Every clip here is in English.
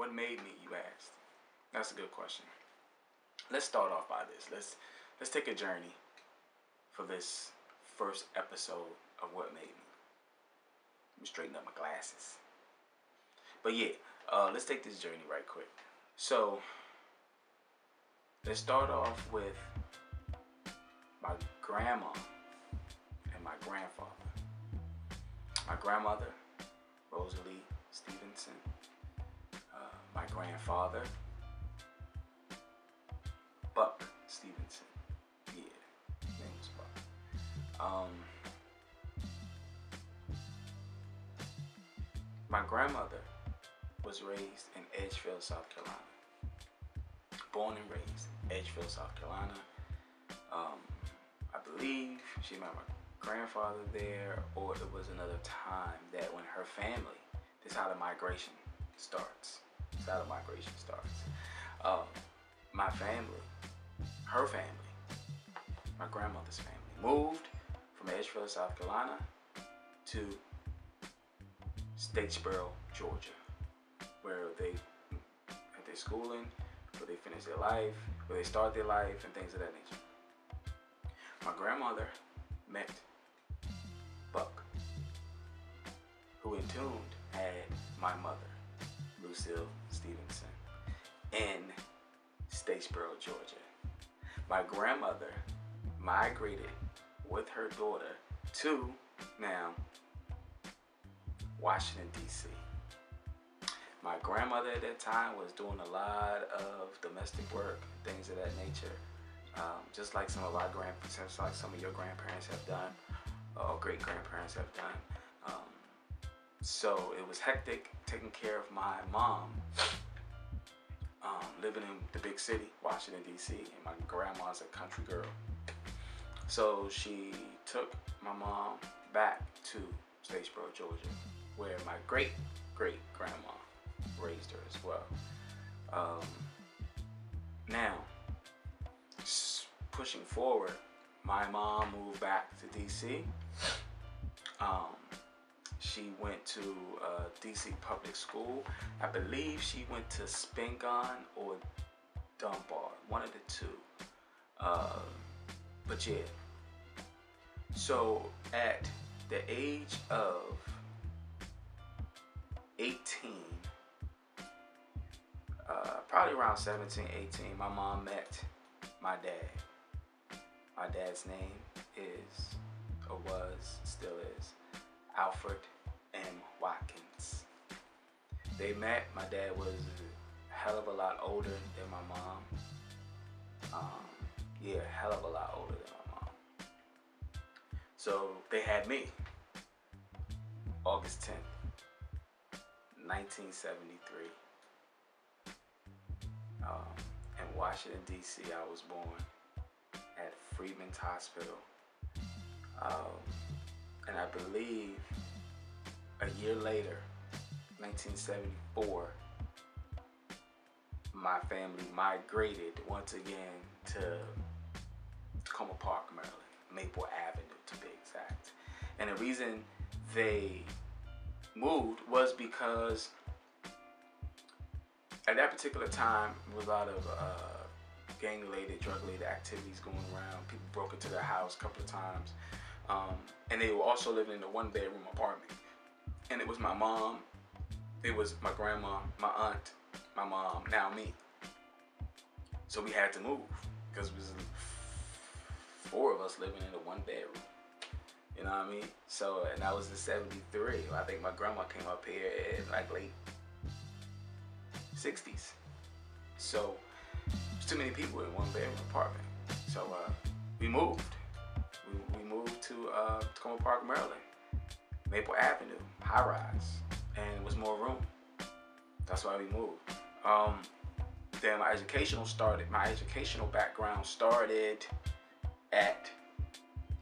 What made me, you asked? That's a good question. Let's start off by this. Let's take a journey for this first episode of what made me. Let me straighten up my glasses. But yeah, let's take this journey right quick. So let's start off with my grandma and my grandfather. My grandmother, Rosalie Stevenson. My grandfather, Buck Stevenson. Yeah, his name was Buck. My grandmother was raised in Edgefield, South Carolina. Born and raised in Edgefield, South Carolina. I believe she met my grandfather there, or it was another time that when her family, this is how the migration starts. My family, her family, my grandmother's family, moved from Edgefield, South Carolina to Statesboro, Georgia, where they had their schooling, where they finished their life, where they started their life, and things of that nature. My grandmother met Buck, who in turn had my mother, Lucille Stevenson, in Statesboro, Georgia. My grandmother migrated with her daughter to now Washington, D.C. My grandmother at that time was doing a lot of domestic work, things of that nature, just like some of our grandparents, just like some of your grandparents have done, or great grandparents have done. So it was hectic taking care of my mom, living in the big city, Washington, D.C., and my grandma's a country girl. So she took my mom back to Statesboro, Georgia, where my great-great-grandma raised her as well. Now, pushing forward, my mom moved back to D.C. She went to D.C. public school. I believe she went to Spingarn or Dunbar, one of the two. But yeah. So at the age of 18, probably around 17, 18, my mom met my dad. My dad's name is, or was, still is, Alfred M. Watkins. They met. My dad was a hell of a lot older than my mom. A hell of a lot older than my mom. So they had me. August 10th, 1973. In Washington, D.C., I was born at Freedman's Hospital. And I believe a year later, 1974, my family migrated once again to Tacoma Park, Maryland, Maple Avenue to be exact. And the reason they moved was because at that particular time, there was a lot of gang-related, drug-related activities going around. People broke into their house a couple of times. And they were also living in a one-bedroom apartment. And it was my mom, it was my grandma, my aunt, my mom, now me. So we had to move because it was 4 of us living in a one-bedroom. You know what I mean? So, and that was in 73. I think my grandma came up here in like late 60s. So, there's too many people in one-bedroom apartment. So, we moved. We moved to Tacoma Park, Maryland, Maple Avenue, high rise, and it was more room. That's why we moved. Then my educational background started at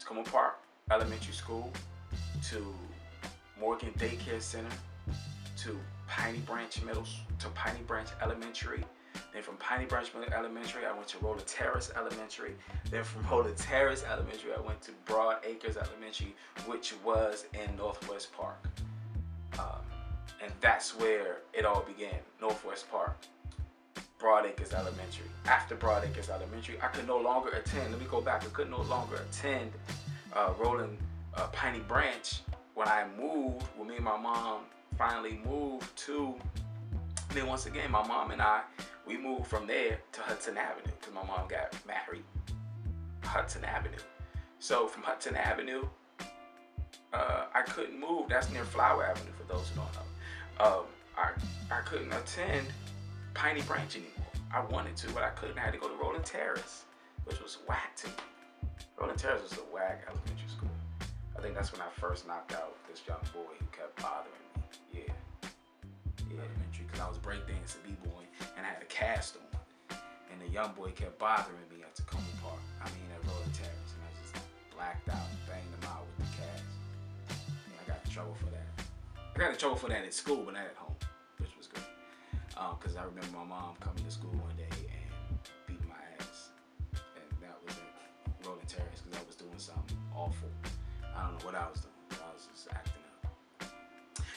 Tacoma Park Elementary School, to Morgan Daycare Center, to Piney Branch Elementary. Then from Piney Branch Elementary, I went to Roller Terrace Elementary. Then from Roller Terrace Elementary, I went to Broad Acres Elementary, which was in Northwest Park. And that's where it all began. Northwest Park, Broadacres Elementary. After Broadacres Elementary, I could no longer attend. Let me go back. I could no longer attend Rolling Piney Branch when I moved. When me and my mom finally moved to. Then once again, my mom and we moved from there to Hudson Avenue because my mom got married. Hudson Avenue. So from Hudson Avenue, I couldn't move. That's near Flower Avenue for those who don't know. I couldn't attend Piney Branch anymore. I wanted to, but I couldn't. I had to go to Rolling Terrace, which was whack to me. Rolling Terrace was a whack elementary school. I think that's when I first knocked out this young boy who kept bothering me. Yeah. Elementary, because I was breakdancing, b-boy, and I had a cast on. And the young boy kept bothering me at Tacoma Park. At Rolling Terrace. And I just blacked out and banged him out with the cast. And I got in trouble for that. I got in trouble for that at school, but not at home, which was good. Because I remember my mom coming to school one day and beating my ass. And that was at Rolling Terrace because I was doing something awful. I don't know what I was doing. I was just acting up.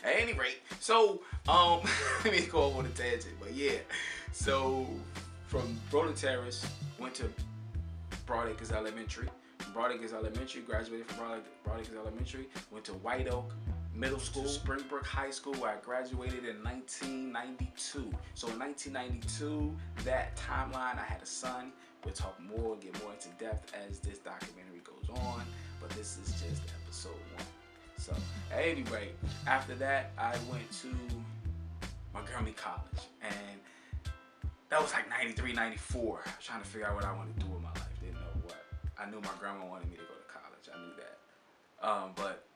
At any rate, so let me go off on a tangent, but yeah. So from Rolling Terrace, went to Broadacres Elementary. From Broadacres Elementary, graduated from Broadacres Elementary, went to White Oak Middle School, Springbrook High School, where I graduated in 1992. So in 1992, that timeline, I had a son. We'll talk more and get more into depth as this documentary goes on, but this is just episode 1. So at any rate, after that, I went to Montgomery College, and that was like 93, 94. I was trying to figure out what I wanted to do with my life. Didn't know what. I knew my grandma wanted me to go to college. I knew that. But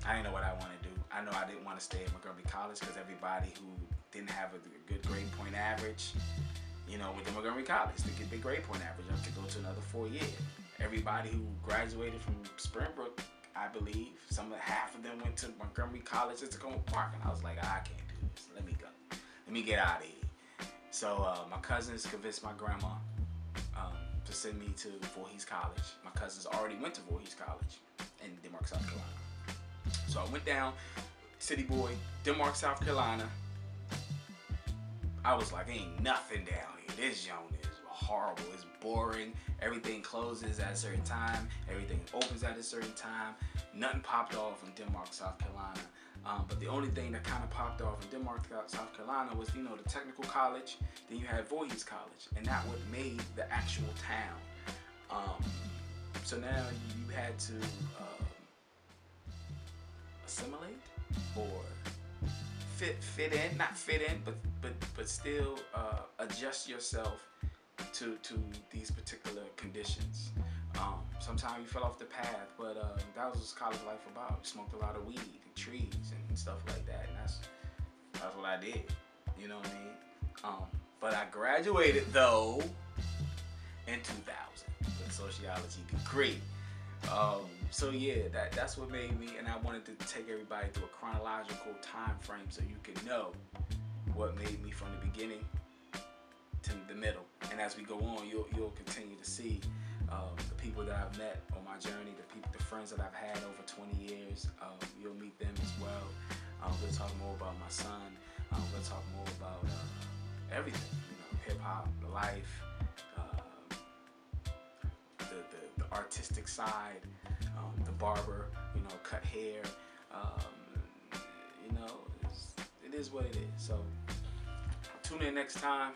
I didn't know what I wanted to do. I know I didn't want to stay at Montgomery College because everybody who didn't have a good grade point average, went to Montgomery College to get their grade point average up to go to another 4 years. Everybody who graduated from Springbrook, I believe, half of them went to Montgomery College at Tacoma Park, and I was like, I can't do this. Let me go. Let me get out of here. So my cousins convinced my grandma to send me to Voorhees College. My cousins already went to Voorhees College in Denmark, South Carolina. So I went down, city boy, Denmark, South Carolina. I was like, ain't nothing down here. This zone is horrible. It's boring. Everything closes at a certain time. Everything opens at a certain time. Nothing popped off in Denmark, South Carolina. But the only thing that kind of popped off in Denmark, South Carolina was, the technical college. Then you had Voorhees College. And that what made the actual town. So now you had to assimilate or fit in, not fit in, but still adjust yourself to these particular conditions. Sometimes you fell off the path, but that was college life about. You smoked a lot of weed and trees and stuff like that, and that's what I did. You know what I mean? But I graduated though in 2000 with a sociology degree. So yeah, that's what made me, and I wanted to take everybody through a chronological time frame so you can know what made me from the beginning to the middle. And as we go on, you'll continue to see the people that I've met on my journey, the friends that I've had over 20 years. You'll meet them as well. We'll talk more about my son. We'll talk more about everything, hip hop, life, the artistic side, the barber, cut hair. It is what it is. So tune in next time.